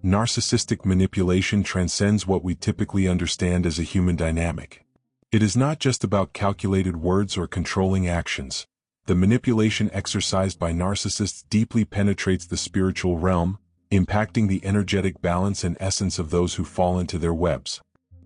Narcissistic manipulation transcends what we typically understand as a human dynamic. It is not just about calculated words or controlling actions. The manipulation exercised by narcissists deeply penetrates the spiritual realm, impacting the energetic balance and essence of those who fall into their webs.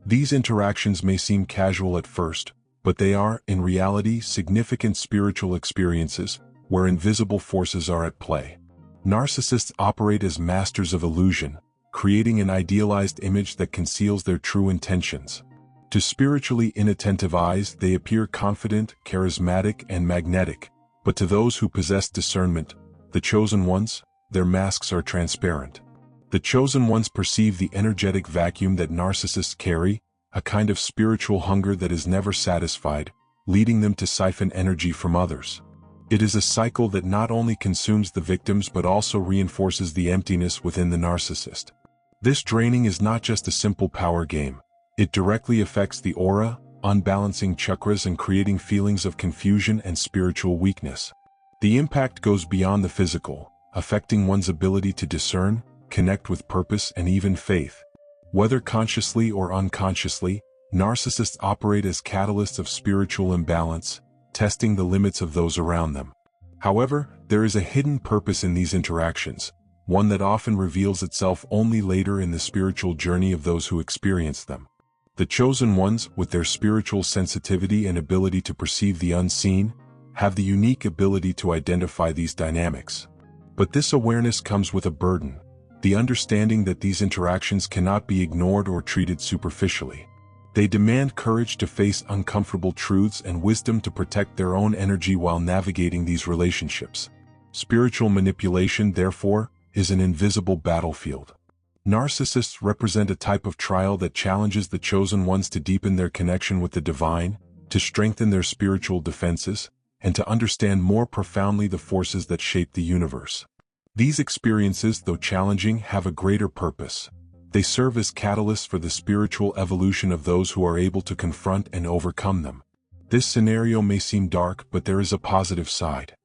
These interactions may seem casual at first, but they are, in reality, significant spiritual experiences where invisible forces are at play. Narcissists operate as masters of illusion, creating an idealized image that conceals their true intentions. To spiritually inattentive eyes, they appear confident, charismatic, and magnetic, but to those who possess discernment, the chosen ones, their masks are transparent. The chosen ones perceive the energetic vacuum that narcissists carry, a kind of spiritual hunger that is never satisfied, leading them to siphon energy from others. It is a cycle that not only consumes the victims but also reinforces the emptiness within the narcissist. This draining is not just a simple power game. It directly affects the aura, unbalancing chakras and creating feelings of confusion and spiritual weakness. The impact goes beyond the physical, affecting one's ability to discern, connect with purpose, and even faith. Whether consciously or unconsciously, narcissists operate as catalysts of spiritual imbalance, testing the limits of those around them. However, there is a hidden purpose in these interactions, one that often reveals itself only later in the spiritual journey of those who experience them. The chosen ones, with their spiritual sensitivity and ability to perceive the unseen, have the unique ability to identify these dynamics. But this awareness comes with a burden, the understanding that these interactions cannot be ignored or treated superficially. They demand courage to face uncomfortable truths and wisdom to protect their own energy while navigating these relationships. Spiritual manipulation, therefore, is an invisible battlefield. Narcissists represent a type of trial that challenges the chosen ones to deepen their connection with the divine, to strengthen their spiritual defenses, and to understand more profoundly the forces that shape the universe. These experiences, though challenging, have a greater purpose. They serve as catalysts for the spiritual evolution of those who are able to confront and overcome them. This scenario may seem dark, but there is a positive side.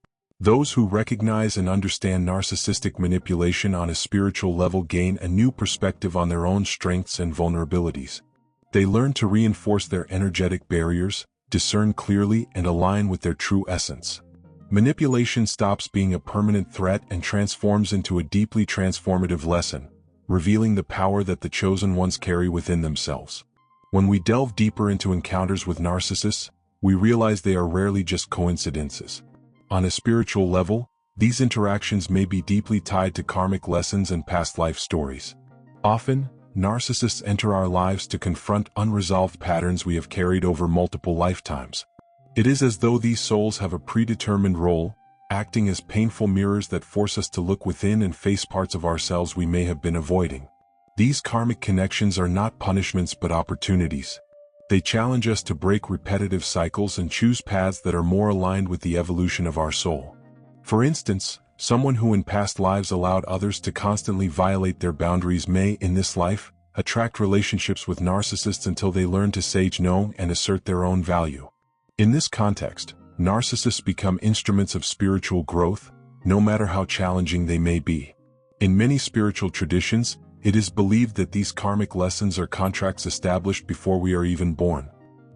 Those who recognize and understand narcissistic manipulation on a spiritual level gain a new perspective on their own strengths and vulnerabilities. They learn to reinforce their energetic barriers, discern clearly, and align with their true essence. Manipulation stops being a permanent threat and transforms into a deeply transformative lesson, revealing the power that the chosen ones carry within themselves. When we delve deeper into encounters with narcissists, we realize they are rarely just coincidences. On a spiritual level, these interactions may be deeply tied to karmic lessons and past life stories. Often, narcissists enter our lives to confront unresolved patterns we have carried over multiple lifetimes. It is as though these souls have a predetermined role, acting as painful mirrors that force us to look within and face parts of ourselves we may have been avoiding. These karmic connections are not punishments but opportunities. They challenge us to break repetitive cycles and choose paths that are more aligned with the evolution of our soul. For instance, someone who in past lives allowed others to constantly violate their boundaries may, in this life, attract relationships with narcissists until they learn to say no and assert their own value. In this context, narcissists become instruments of spiritual growth, no matter how challenging they may be. In many spiritual traditions, it is believed that these karmic lessons are contracts established before we are even born.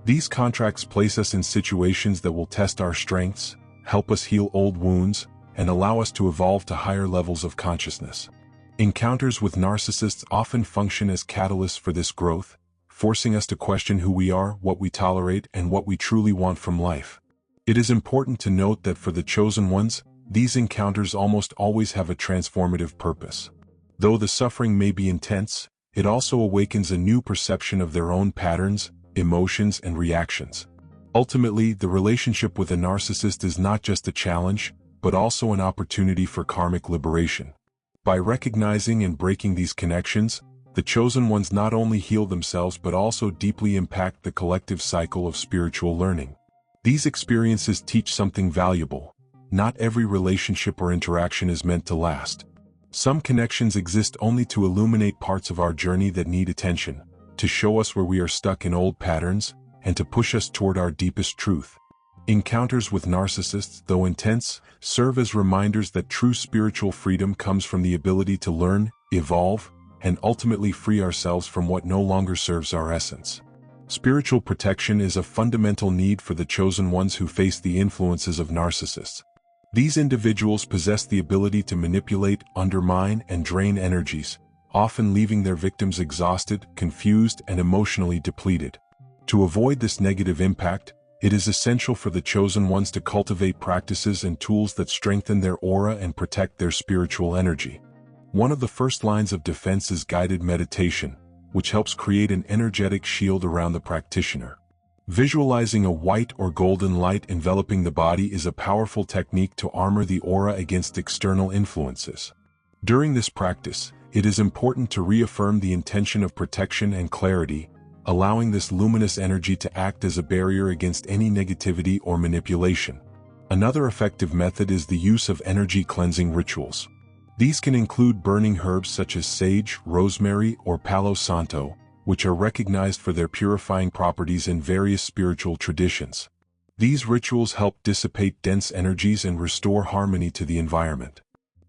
These contracts place us in situations that will test our strengths, help us heal old wounds, and allow us to evolve to higher levels of consciousness. Encounters with narcissists often function as catalysts for this growth, forcing us to question who we are, what we tolerate, and what we truly want from life. It is important to note that for the chosen ones, these encounters almost always have a transformative purpose. Though the suffering may be intense, it also awakens a new perception of their own patterns, emotions, and reactions. Ultimately, the relationship with a narcissist is not just a challenge, but also an opportunity for karmic liberation. By recognizing and breaking these connections, the chosen ones not only heal themselves but also deeply impact the collective cycle of spiritual learning. These experiences teach something valuable. Not every relationship or interaction is meant to last. Some connections exist only to illuminate parts of our journey that need attention, to show us where we are stuck in old patterns, and to push us toward our deepest truth. Encounters with narcissists, though intense, serve as reminders that true spiritual freedom comes from the ability to learn, evolve, and ultimately free ourselves from what no longer serves our essence. Spiritual protection is a fundamental need for the chosen ones who face the influences of narcissists. These individuals possess the ability to manipulate, undermine, and drain energies, often leaving their victims exhausted, confused, and emotionally depleted. To avoid this negative impact, it is essential for the chosen ones to cultivate practices and tools that strengthen their aura and protect their spiritual energy. One of the first lines of defense is guided meditation, which helps create an energetic shield around the practitioner. Visualizing a white or golden light enveloping the body is a powerful technique to armor the aura against external influences. During this practice, it is important to reaffirm the intention of protection and clarity, allowing this luminous energy to act as a barrier against any negativity or manipulation. Another effective method is the use of energy cleansing rituals. These can include burning herbs such as sage, rosemary, or palo santo, which are recognized for their purifying properties in various spiritual traditions. These rituals help dissipate dense energies and restore harmony to the environment.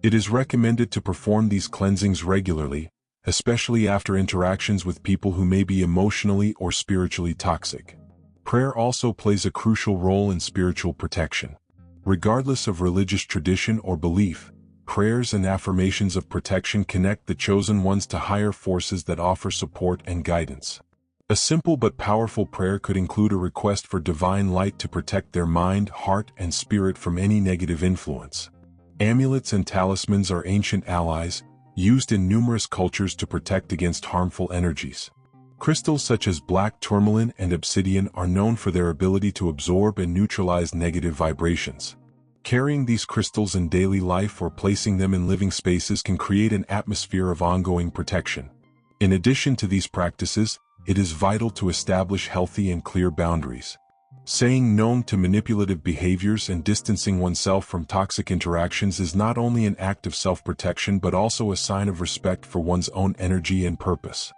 It is recommended to perform these cleansings regularly, especially after interactions with people who may be emotionally or spiritually toxic. Prayer also plays a crucial role in spiritual protection. Regardless of religious tradition or belief, prayers and affirmations of protection connect the chosen ones to higher forces that offer support and guidance. A simple but powerful prayer could include a request for divine light to protect their mind, heart, and spirit from any negative influence. Amulets and talismans are ancient allies, used in numerous cultures to protect against harmful energies. Crystals such as black tourmaline and obsidian are known for their ability to absorb and neutralize negative vibrations. Carrying these crystals in daily life or placing them in living spaces can create an atmosphere of ongoing protection. In addition to these practices, it is vital to establish healthy and clear boundaries. Saying no to manipulative behaviors and distancing oneself from toxic interactions is not only an act of self-protection but also a sign of respect for one's own energy and purpose.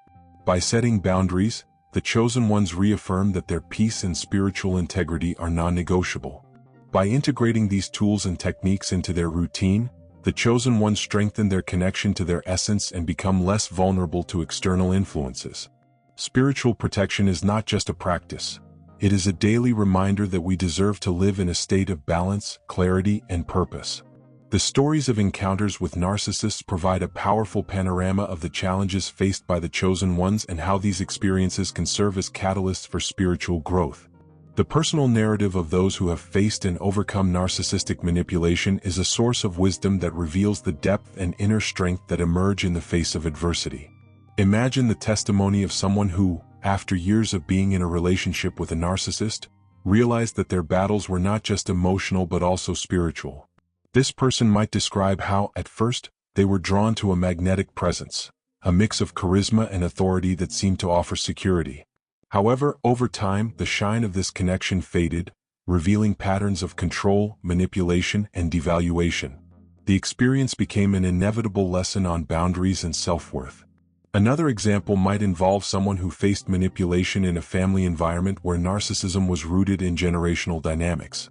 By setting boundaries, the chosen ones reaffirm that their peace and spiritual integrity are non-negotiable. By integrating these tools and techniques into their routine, the chosen ones strengthen their connection to their essence and become less vulnerable to external influences. Spiritual protection is not just a practice. It is a daily reminder that we deserve to live in a state of balance, clarity, and purpose. The stories of encounters with narcissists provide a powerful panorama of the challenges faced by the chosen ones and how these experiences can serve as catalysts for spiritual growth. The personal narrative of those who have faced and overcome narcissistic manipulation is a source of wisdom that reveals the depth and inner strength that emerge in the face of adversity. Imagine the testimony of someone who, after years of being in a relationship with a narcissist, realized that their battles were not just emotional but also spiritual. This person might describe how, at first, they were drawn to a magnetic presence, a mix of charisma and authority that seemed to offer security. However, over time, the shine of this connection faded, revealing patterns of control, manipulation, and devaluation. The experience became an inevitable lesson on boundaries and self-worth. Another example might involve someone who faced manipulation in a family environment where narcissism was rooted in generational dynamics.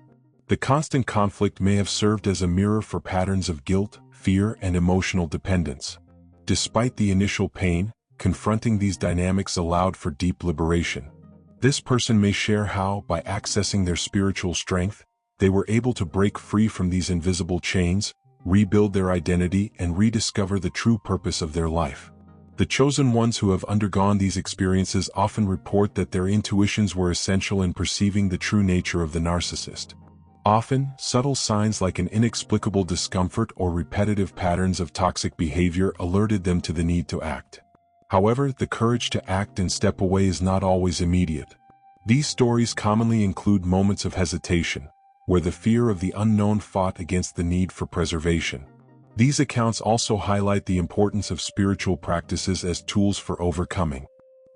The constant conflict may have served as a mirror for patterns of guilt, fear, and emotional dependence. Despite the initial pain, confronting these dynamics allowed for deep liberation. This person may share how, by accessing their spiritual strength, they were able to break free from these invisible chains, rebuild their identity, and rediscover the true purpose of their life. The chosen ones who have undergone these experiences often report that their intuitions were essential in perceiving the true nature of the narcissist. Often, subtle signs like an inexplicable discomfort or repetitive patterns of toxic behavior alerted them to the need to act. However, the courage to act and step away is not always immediate. These stories commonly include moments of hesitation, where the fear of the unknown fought against the need for preservation. These accounts also highlight the importance of spiritual practices as tools for overcoming.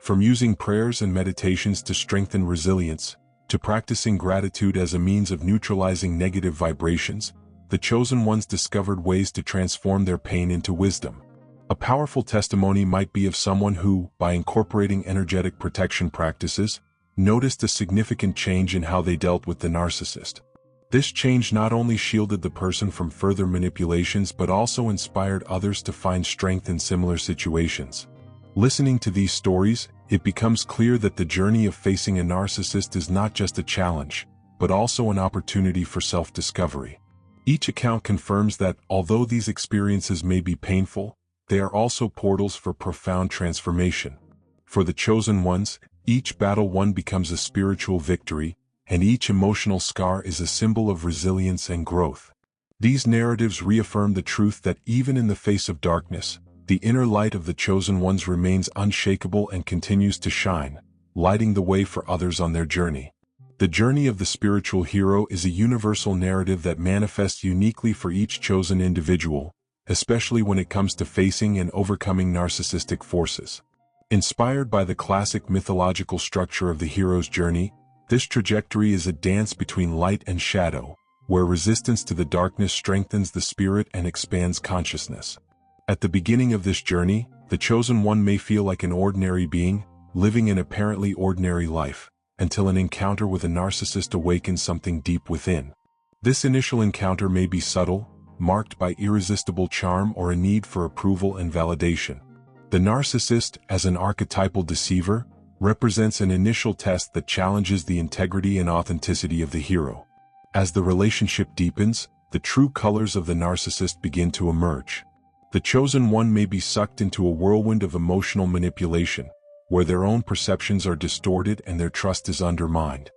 From using prayers and meditations to strengthen resilience, to practicing gratitude as a means of neutralizing negative vibrations, the chosen ones discovered ways to transform their pain into wisdom. A powerful testimony might be of someone who, by incorporating energetic protection practices, noticed a significant change in how they dealt with the narcissist. This change not only shielded the person from further manipulations but also inspired others to find strength in similar situations. Listening to these stories, it becomes clear that the journey of facing a narcissist is not just a challenge, but also an opportunity for self-discovery. Each account confirms that, although these experiences may be painful, they are also portals for profound transformation. For the chosen ones, each battle won becomes a spiritual victory, and each emotional scar is a symbol of resilience and growth. These narratives reaffirm the truth that even in the face of darkness, the inner light of the chosen ones remains unshakable and continues to shine, lighting the way for others on their journey. The journey of the spiritual hero is a universal narrative that manifests uniquely for each chosen individual, especially when it comes to facing and overcoming narcissistic forces. Inspired by the classic mythological structure of the hero's journey, this trajectory is a dance between light and shadow, where resistance to the darkness strengthens the spirit and expands consciousness. At the beginning of this journey, the chosen one may feel like an ordinary being, living an apparently ordinary life, until an encounter with a narcissist awakens something deep within. This initial encounter may be subtle, marked by irresistible charm or a need for approval and validation. The narcissist, as an archetypal deceiver, represents an initial test that challenges the integrity and authenticity of the hero. As the relationship deepens, the true colors of the narcissist begin to emerge. The chosen one may be sucked into a whirlwind of emotional manipulation, where their own perceptions are distorted and their trust is undermined.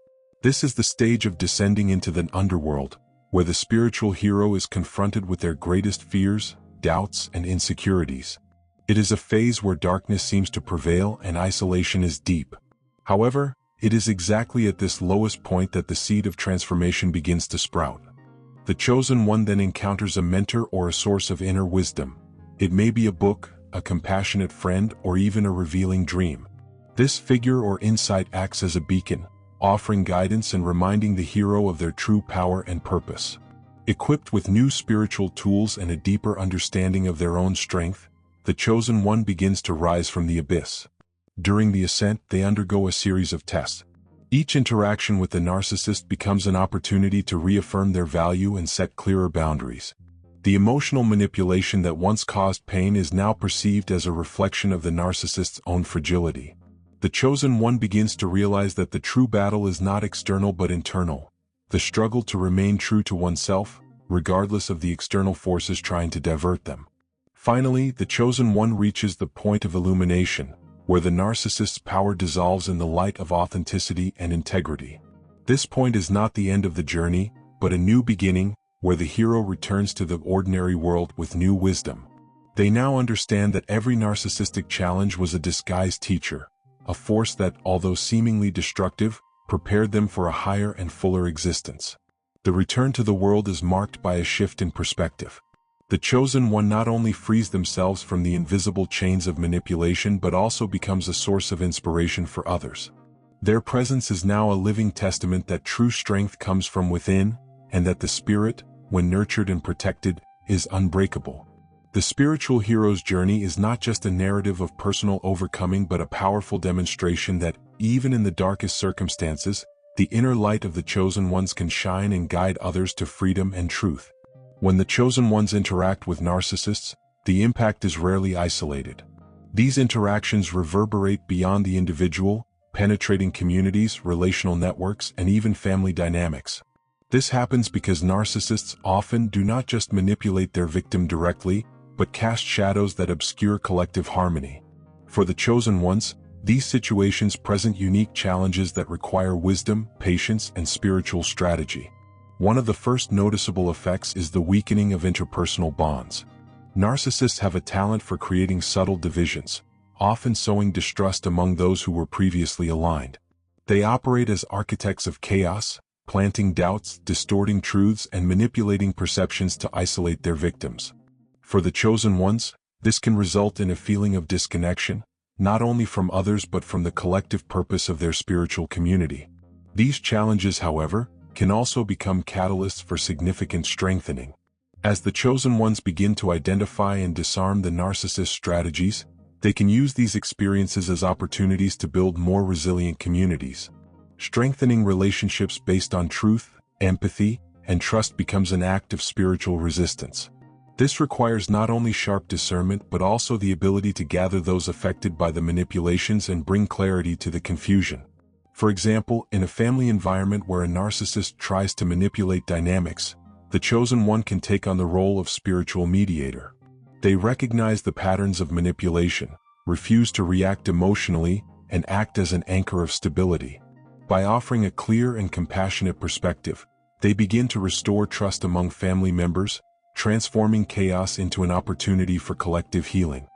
This is the stage of descending into the underworld, where the spiritual hero is confronted with their greatest fears, doubts, and insecurities. It is a phase where darkness seems to prevail and isolation is deep. However, it is exactly at this lowest point that the seed of transformation begins to sprout. The chosen one then encounters a mentor or a source of inner wisdom. It may be a book, a compassionate friend, or even a revealing dream. This figure or insight acts as a beacon, offering guidance and reminding the hero of their true power and purpose. Equipped with new spiritual tools and a deeper understanding of their own strength, the chosen one begins to rise from the abyss. During the ascent, they undergo a series of tests. Each interaction with the narcissist becomes an opportunity to reaffirm their value and set clearer boundaries. The emotional manipulation that once caused pain is now perceived as a reflection of the narcissist's own fragility. The chosen one begins to realize that the true battle is not external but internal, the struggle to remain true to oneself, regardless of the external forces trying to divert them. Finally, the chosen one reaches the point of illumination, where the narcissist's power dissolves in the light of authenticity and integrity. This point is not the end of the journey, but a new beginning, where the hero returns to the ordinary world with new wisdom. They now understand that every narcissistic challenge was a disguised teacher, a force that, although seemingly destructive, prepared them for a higher and fuller existence. The return to the world is marked by a shift in perspective. The chosen one not only frees themselves from the invisible chains of manipulation but also becomes a source of inspiration for others. Their presence is now a living testament that true strength comes from within, and that the spirit, when nurtured and protected, is unbreakable. The spiritual hero's journey is not just a narrative of personal overcoming but a powerful demonstration that, even in the darkest circumstances, the inner light of the chosen ones can shine and guide others to freedom and truth. When the chosen ones interact with narcissists, the impact is rarely isolated. These interactions reverberate beyond the individual, penetrating communities, relational networks, and even family dynamics. This happens because narcissists often do not just manipulate their victim directly, but cast shadows that obscure collective harmony. For the chosen ones, these situations present unique challenges that require wisdom, patience, and spiritual strategy. One of the first noticeable effects is the weakening of interpersonal bonds. Narcissists have a talent for creating subtle divisions, often sowing distrust among those who were previously aligned. They operate as architects of chaos, planting doubts, distorting truths, and manipulating perceptions to isolate their victims. For the chosen ones, this can result in a feeling of disconnection, not only from others but from the collective purpose of their spiritual community. These challenges, however, can also become catalysts for significant strengthening. As the chosen ones begin to identify and disarm the narcissist's strategies, they can use these experiences as opportunities to build more resilient communities. Strengthening relationships based on truth, empathy, and trust becomes an act of spiritual resistance. This requires not only sharp discernment but also the ability to gather those affected by the manipulations and bring clarity to the confusion. For example, in a family environment where a narcissist tries to manipulate dynamics, the chosen one can take on the role of spiritual mediator. They recognize the patterns of manipulation, refuse to react emotionally, and act as an anchor of stability. By offering a clear and compassionate perspective, they begin to restore trust among family members, transforming chaos into an opportunity for collective healing.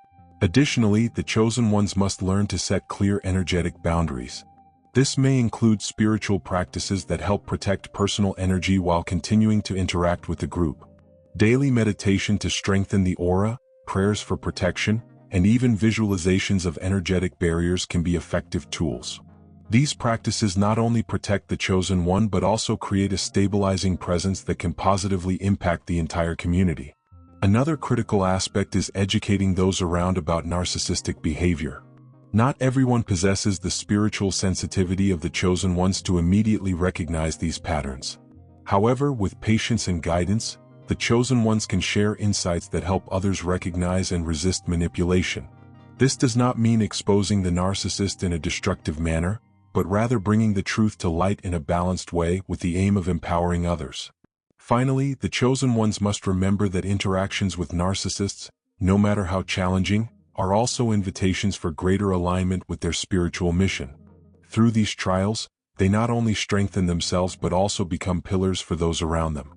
Additionally, the chosen ones must learn to set clear energetic boundaries. This may include spiritual practices that help protect personal energy while continuing to interact with the group. Daily meditation to strengthen the aura, prayers for protection, and even visualizations of energetic barriers can be effective tools. These practices not only protect the chosen one but also create a stabilizing presence that can positively impact the entire community. Another critical aspect is educating those around about narcissistic behavior. Not everyone possesses the spiritual sensitivity of the chosen ones to immediately recognize these patterns. However, with patience and guidance, the chosen ones can share insights that help others recognize and resist manipulation. This does not mean exposing the narcissist in a destructive manner, but rather bringing the truth to light in a balanced way with the aim of empowering others. Finally, the chosen ones must remember that interactions with narcissists, no matter how challenging, are also invitations for greater alignment with their spiritual mission. Through these trials, they not only strengthen themselves but also become pillars for those around them.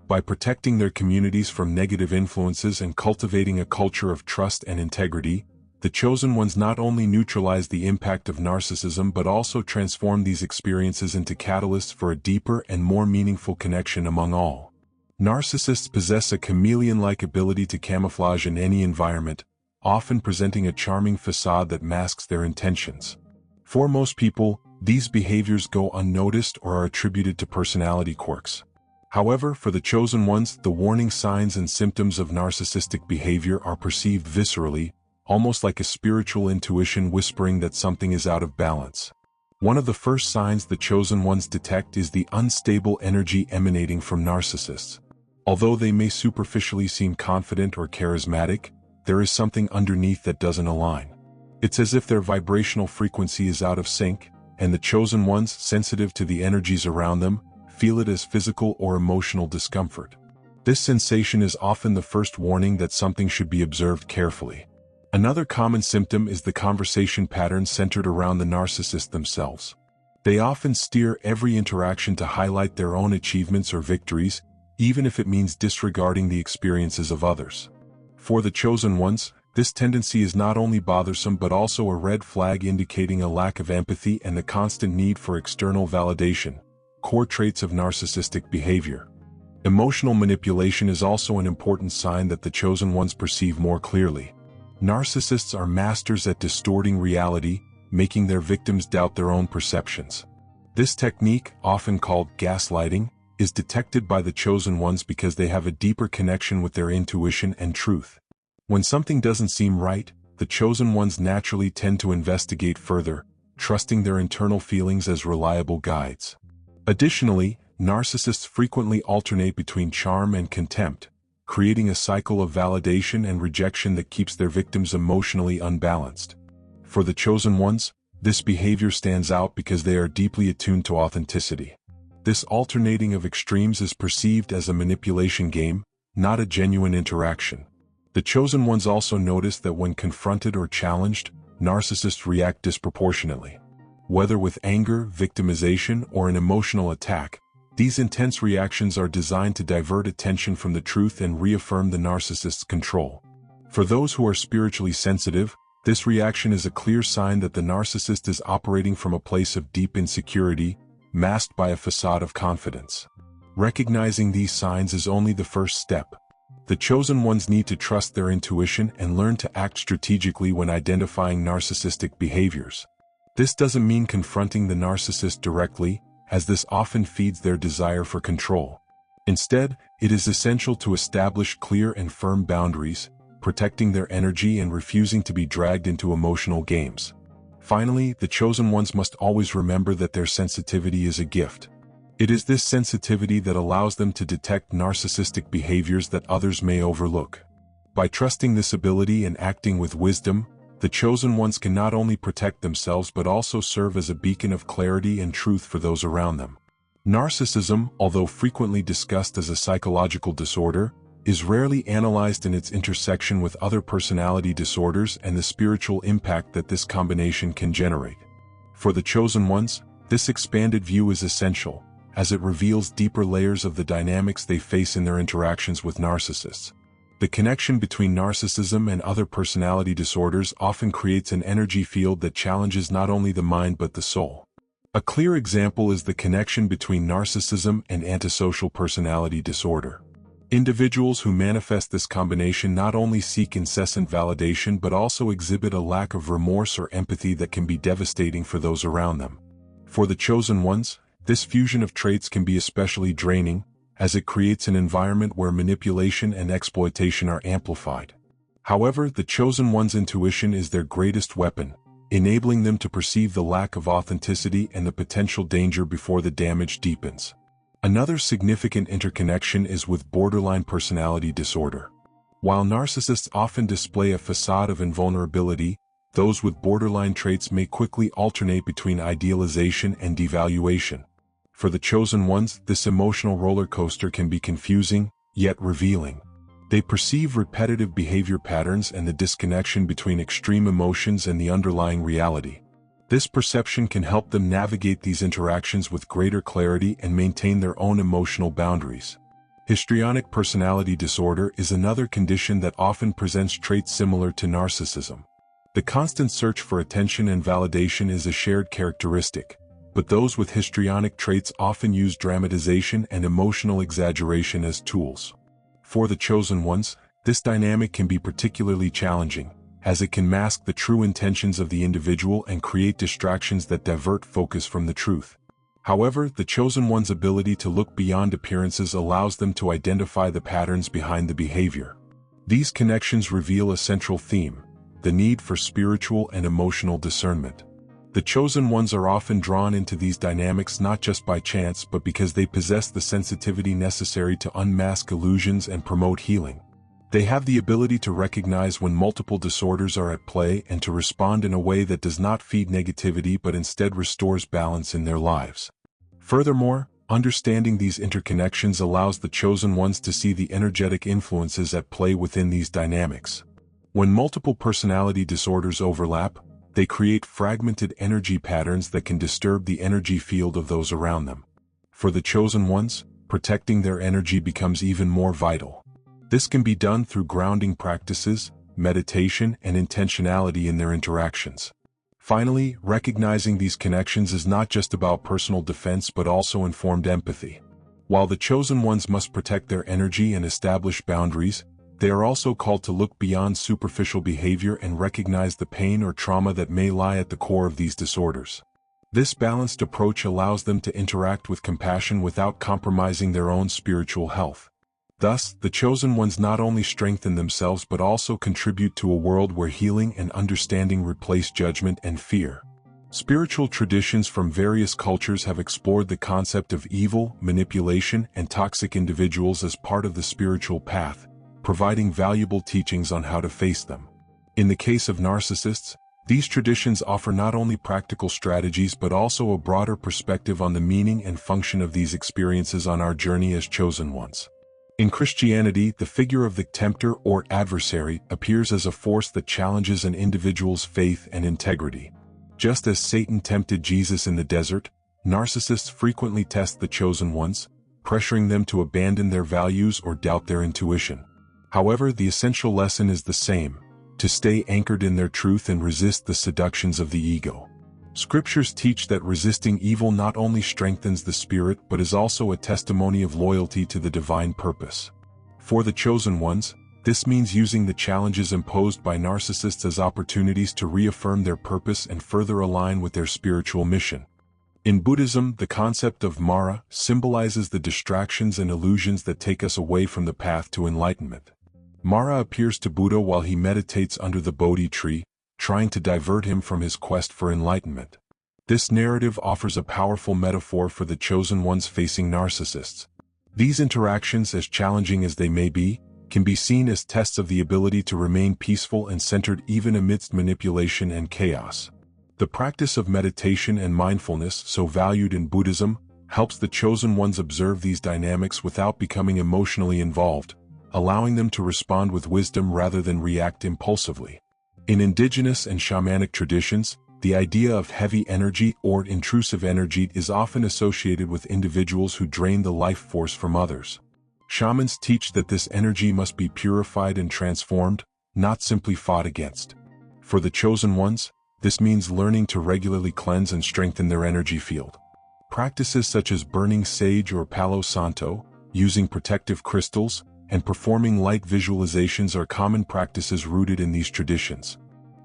By protecting their communities from negative influences and cultivating a culture of trust and integrity, the chosen ones not only neutralize the impact of narcissism but also transform these experiences into catalysts for a deeper and more meaningful connection among all. Narcissists possess a chameleon-like ability to camouflage in any environment, often presenting a charming facade that masks their intentions. For most people, these behaviors go unnoticed or are attributed to personality quirks. However, for the chosen ones, the warning signs and symptoms of narcissistic behavior are perceived viscerally, almost like a spiritual intuition whispering that something is out of balance. One of the first signs the chosen ones detect is the unstable energy emanating from narcissists. Although they may superficially seem confident or charismatic, there is something underneath that doesn't align. It's as if their vibrational frequency is out of sync, and the chosen ones, sensitive to the energies around them, feel it as physical or emotional discomfort. This sensation is often the first warning that something should be observed carefully. Another common symptom is the conversation pattern centered around the narcissist themselves. They often steer every interaction to highlight their own achievements or victories, even if it means disregarding the experiences of others. For the chosen ones, this tendency is not only bothersome but also a red flag indicating a lack of empathy and the constant need for external validation, core traits of narcissistic behavior. Emotional manipulation is also an important sign that the chosen ones perceive more clearly. Narcissists are masters at distorting reality, making their victims doubt their own perceptions. This technique, often called gaslighting, is detected by the chosen ones because they have a deeper connection with their intuition and truth. When something doesn't seem right, the chosen ones naturally tend to investigate further, trusting their internal feelings as reliable guides. Additionally, narcissists frequently alternate between charm and contempt, creating a cycle of validation and rejection that keeps their victims emotionally unbalanced. For the chosen ones, this behavior stands out because they are deeply attuned to authenticity. This alternating of extremes is perceived as a manipulation game, not a genuine interaction. The chosen ones also notice that when confronted or challenged, narcissists react disproportionately. Whether with anger, victimization, or an emotional attack, these intense reactions are designed to divert attention from the truth and reaffirm the narcissist's control. For those who are spiritually sensitive, this reaction is a clear sign that the narcissist is operating from a place of deep insecurity, masked by a facade of confidence. Recognizing these signs is only the first step. The chosen ones need to trust their intuition and learn to act strategically when identifying narcissistic behaviors. This doesn't mean confronting the narcissist directly, as this often feeds their desire for control. Instead, it is essential to establish clear and firm boundaries, protecting their energy and refusing to be dragged into emotional games. Finally, the chosen ones must always remember that their sensitivity is a gift. It is this sensitivity that allows them to detect narcissistic behaviors that others may overlook. By trusting this ability and acting with wisdom, the chosen ones can not only protect themselves but also serve as a beacon of clarity and truth for those around them. Narcissism, although frequently discussed as a psychological disorder, is rarely analyzed in its intersection with other personality disorders and the spiritual impact that this combination can generate. For the chosen ones, this expanded view is essential, as it reveals deeper layers of the dynamics they face in their interactions with narcissists. The connection between narcissism and other personality disorders often creates an energy field that challenges not only the mind but the soul. A clear example is the connection between narcissism and antisocial personality disorder. Individuals who manifest this combination not only seek incessant validation but also exhibit a lack of remorse or empathy that can be devastating for those around them. For the chosen ones, this fusion of traits can be especially draining, as it creates an environment where manipulation and exploitation are amplified. However, the chosen one's intuition is their greatest weapon, enabling them to perceive the lack of authenticity and the potential danger before the damage deepens. Another significant interconnection is with borderline personality disorder. While narcissists often display a facade of invulnerability, those with borderline traits may quickly alternate between idealization and devaluation. For the chosen ones, this emotional roller coaster can be confusing, yet revealing. They perceive repetitive behavior patterns and the disconnection between extreme emotions and the underlying reality. This perception can help them navigate these interactions with greater clarity and maintain their own emotional boundaries. Histrionic personality disorder is another condition that often presents traits similar to narcissism. The constant search for attention and validation is a shared characteristic, but those with histrionic traits often use dramatization and emotional exaggeration as tools. For the chosen ones, this dynamic can be particularly challenging, as it can mask the true intentions of the individual and create distractions that divert focus from the truth. However, the chosen one's ability to look beyond appearances allows them to identify the patterns behind the behavior. These connections reveal a central theme: the need for spiritual and emotional discernment. The chosen ones are often drawn into these dynamics not just by chance but because they possess the sensitivity necessary to unmask illusions and promote healing. They have the ability to recognize when multiple disorders are at play and to respond in a way that does not feed negativity but instead restores balance in their lives. Furthermore, understanding these interconnections allows the chosen ones to see the energetic influences at play within these dynamics. When multiple personality disorders overlap, they create fragmented energy patterns that can disturb the energy field of those around them. For the chosen ones, protecting their energy becomes even more vital. This can be done through grounding practices, meditation, and intentionality in their interactions. Finally, recognizing these connections is not just about personal defense but also informed empathy. While the chosen ones must protect their energy and establish boundaries, they are also called to look beyond superficial behavior and recognize the pain or trauma that may lie at the core of these disorders. This balanced approach allows them to interact with compassion without compromising their own spiritual health. Thus, the chosen ones not only strengthen themselves but also contribute to a world where healing and understanding replace judgment and fear. Spiritual traditions from various cultures have explored the concept of evil, manipulation, and toxic individuals as part of the spiritual path, providing valuable teachings on how to face them. In the case of narcissists, these traditions offer not only practical strategies but also a broader perspective on the meaning and function of these experiences on our journey as chosen ones. In Christianity, the figure of the tempter or adversary appears as a force that challenges an individual's faith and integrity. Just as Satan tempted Jesus in the desert, narcissists frequently test the chosen ones, pressuring them to abandon their values or doubt their intuition. However, the essential lesson is the same: to stay anchored in their truth and resist the seductions of the ego. Scriptures teach that resisting evil not only strengthens the spirit but is also a testimony of loyalty to the divine purpose. For the chosen ones, this means using the challenges imposed by narcissists as opportunities to reaffirm their purpose and further align with their spiritual mission. In Buddhism, the concept of Mara symbolizes the distractions and illusions that take us away from the path to enlightenment. Mara appears to Buddha while he meditates under the Bodhi tree, trying to divert him from his quest for enlightenment. This narrative offers a powerful metaphor for the chosen ones facing narcissists. These interactions, as challenging as they may be, can be seen as tests of the ability to remain peaceful and centered even amidst manipulation and chaos. The practice of meditation and mindfulness, so valued in Buddhism, helps the chosen ones observe these dynamics without becoming emotionally involved, allowing them to respond with wisdom rather than react impulsively. In indigenous and shamanic traditions, the idea of heavy energy or intrusive energy is often associated with individuals who drain the life force from others. Shamans teach that this energy must be purified and transformed, not simply fought against. For the chosen ones, this means learning to regularly cleanse and strengthen their energy field. Practices such as burning sage or Palo Santo, using protective crystals, and performing light visualizations are common practices rooted in these traditions.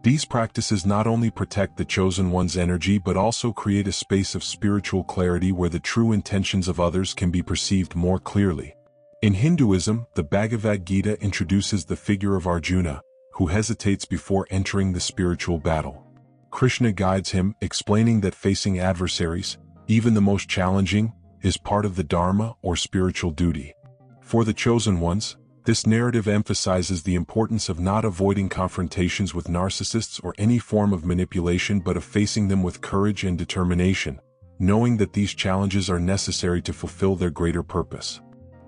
These practices not only protect the chosen one's energy but also create a space of spiritual clarity where the true intentions of others can be perceived more clearly. In Hinduism, the Bhagavad Gita introduces the figure of Arjuna, who hesitates before entering the spiritual battle. Krishna guides him, explaining that facing adversaries, even the most challenging, is part of the Dharma or spiritual duty. For the chosen ones, this narrative emphasizes the importance of not avoiding confrontations with narcissists or any form of manipulation but of facing them with courage and determination, knowing that these challenges are necessary to fulfill their greater purpose.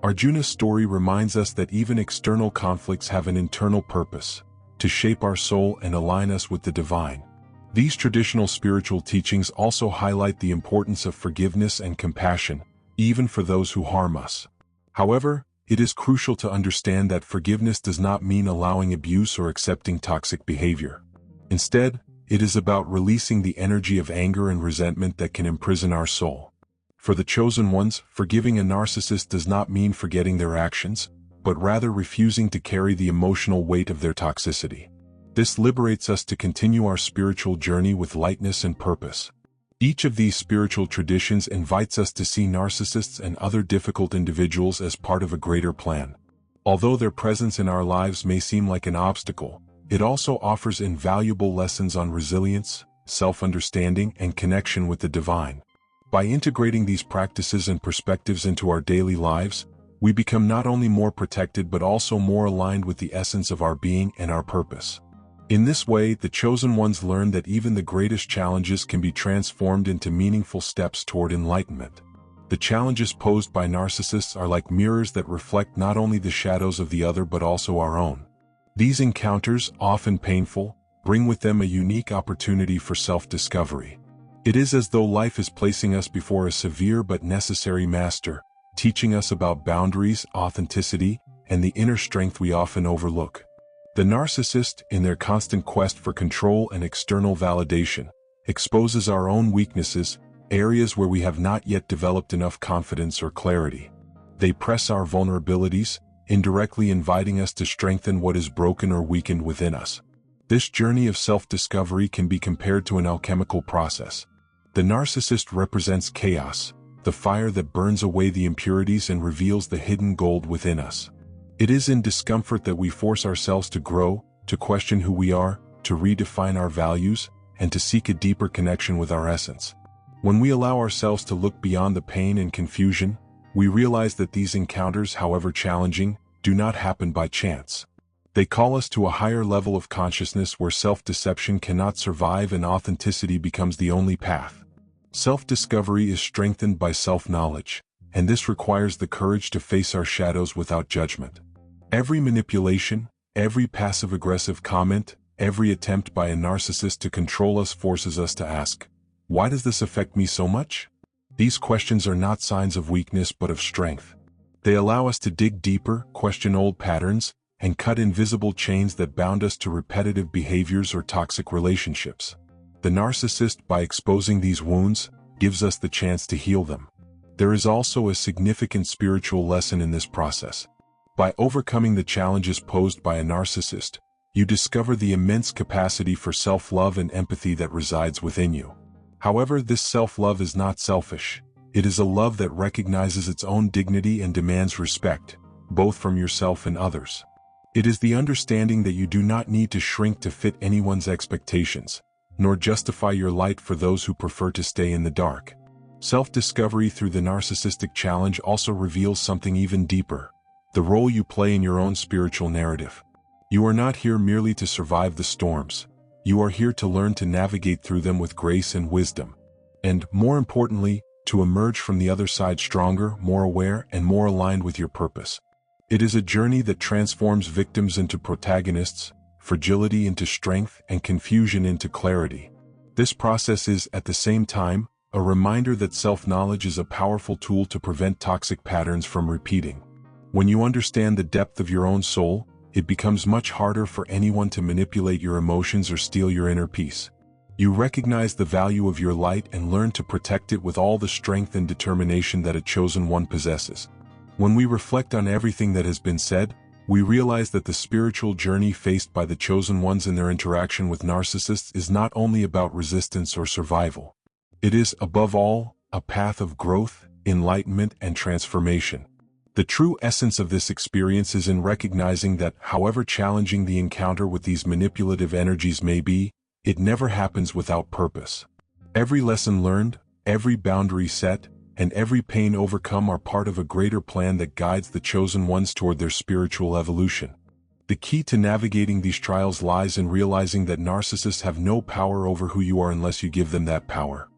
Arjuna's story reminds us that even external conflicts have an internal purpose, to shape our soul and align us with the divine. These traditional spiritual teachings also highlight the importance of forgiveness and compassion, even for those who harm us. However, it is crucial to understand that forgiveness does not mean allowing abuse or accepting toxic behavior. Instead, it is about releasing the energy of anger and resentment that can imprison our soul. For the chosen ones, forgiving a narcissist does not mean forgetting their actions, but rather refusing to carry the emotional weight of their toxicity. This liberates us to continue our spiritual journey with lightness and purpose. Each of these spiritual traditions invites us to see narcissists and other difficult individuals as part of a greater plan. Although their presence in our lives may seem like an obstacle, it also offers invaluable lessons on resilience, self-understanding, and connection with the divine. By integrating these practices and perspectives into our daily lives, we become not only more protected but also more aligned with the essence of our being and our purpose. In this way, the chosen ones learn that even the greatest challenges can be transformed into meaningful steps toward enlightenment. The challenges posed by narcissists are like mirrors that reflect not only the shadows of the other but also our own. These encounters, often painful, bring with them a unique opportunity for self-discovery. It is as though life is placing us before a severe but necessary master, teaching us about boundaries, authenticity, and the inner strength we often overlook. The narcissist, in their constant quest for control and external validation, exposes our own weaknesses, areas where we have not yet developed enough confidence or clarity. They press our vulnerabilities, indirectly inviting us to strengthen what is broken or weakened within us. This journey of self-discovery can be compared to an alchemical process. The narcissist represents chaos, the fire that burns away the impurities and reveals the hidden gold within us. It is in discomfort that we force ourselves to grow, to question who we are, to redefine our values, and to seek a deeper connection with our essence. When we allow ourselves to look beyond the pain and confusion, we realize that these encounters, however challenging, do not happen by chance. They call us to a higher level of consciousness where self-deception cannot survive and authenticity becomes the only path. Self-discovery is strengthened by self-knowledge, and this requires the courage to face our shadows without judgment. Every manipulation, every passive-aggressive comment, every attempt by a narcissist to control us forces us to ask, why does this affect me so much? These questions are not signs of weakness but of strength. They allow us to dig deeper, question old patterns, and cut invisible chains that bound us to repetitive behaviors or toxic relationships. The narcissist, by exposing these wounds, gives us the chance to heal them. There is also a significant spiritual lesson in this process. By overcoming the challenges posed by a narcissist, you discover the immense capacity for self-love and empathy that resides within you. However, this self-love is not selfish. It is a love that recognizes its own dignity and demands respect, both from yourself and others. It is the understanding that you do not need to shrink to fit anyone's expectations, nor justify your light for those who prefer to stay in the dark. Self-discovery through the narcissistic challenge also reveals something even deeper: the role you play in your own spiritual narrative. You are not here merely to survive the storms. You are here to learn to navigate through them with grace and wisdom. And, more importantly, to emerge from the other side stronger, more aware, and more aligned with your purpose. It is a journey that transforms victims into protagonists, fragility into strength, and confusion into clarity. This process is, at the same time, a reminder that self-knowledge is a powerful tool to prevent toxic patterns from repeating. When you understand the depth of your own soul, it becomes much harder for anyone to manipulate your emotions or steal your inner peace. You recognize the value of your light and learn to protect it with all the strength and determination that a chosen one possesses. When we reflect on everything that has been said, we realize that the spiritual journey faced by the chosen ones in their interaction with narcissists is not only about resistance or survival. It is, above all, a path of growth, enlightenment, and transformation. The true essence of this experience is in recognizing that, however challenging the encounter with these manipulative energies may be, it never happens without purpose. Every lesson learned, every boundary set, and every pain overcome are part of a greater plan that guides the chosen ones toward their spiritual evolution. The key to navigating these trials lies in realizing that narcissists have no power over who you are unless you give them that power.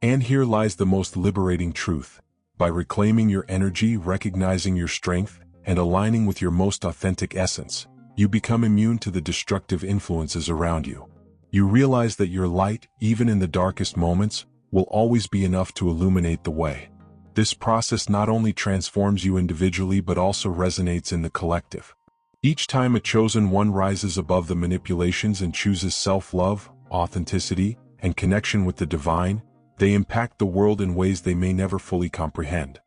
And here lies the most liberating truth. By reclaiming your energy, recognizing your strength, and aligning with your most authentic essence, you become immune to the destructive influences around you. You realize that your light, even in the darkest moments, will always be enough to illuminate the way. This process not only transforms you individually but also resonates in the collective. Each time a chosen one rises above the manipulations and chooses self-love, authenticity, and connection with the divine, they impact the world in ways they may never fully comprehend.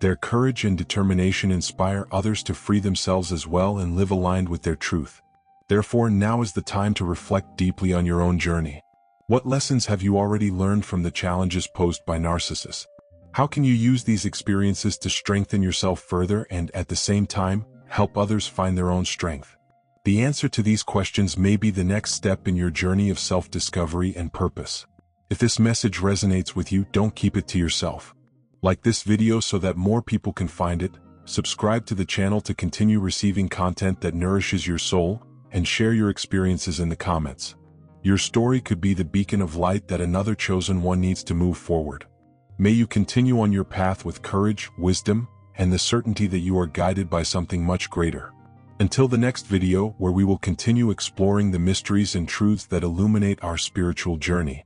Their courage and determination inspire others to free themselves as well and live aligned with their truth. Therefore, now is the time to reflect deeply on your own journey. What lessons have you already learned from the challenges posed by narcissists? How can you use these experiences to strengthen yourself further and, at the same time, help others find their own strength? The answer to these questions may be the next step in your journey of self-discovery and purpose. If this message resonates with you, don't keep it to yourself. Like this video so that more people can find it, subscribe to the channel to continue receiving content that nourishes your soul, and share your experiences in the comments. Your story could be the beacon of light that another chosen one needs to move forward. May you continue on your path with courage, wisdom, and the certainty that you are guided by something much greater. Until the next video, where we will continue exploring the mysteries and truths that illuminate our spiritual journey.